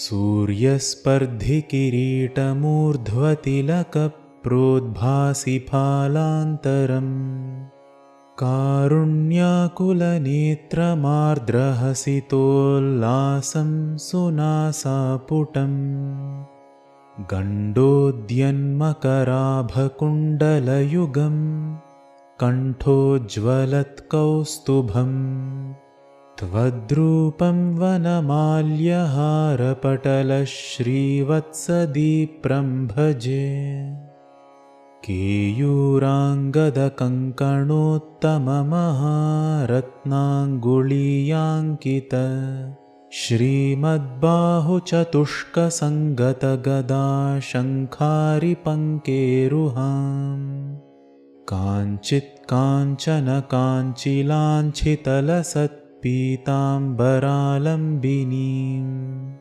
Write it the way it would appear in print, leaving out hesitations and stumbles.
सूर्यस्पर्धिकिरीटमूर्ध्वतिलकप्रोद्भासि फालान्तरम् कारुण्याकुलनेत्रमार्द्रहसितोल्लासं सुनासापुटम् गण्डोद्यन्मकराभकुण्डलयुगम् कण्ठोज्ज्वलत्कौस्तुभम् त्वद्रूपं वनमाल्यहारपटलश्रीवत्सदीप्रं भजे केयूराङ्गदकङ्कणोत्तममहारत्नाङ्गुलीयाङ्कित श्रीमद्बाहुचतुष्कसङ्गतगदा शङ्खारिपङ्केरुहाम् काञ्चित्काञ्चनकाञ्चिलाञ्छितलसत्पीताम्बरालम्बिनीम्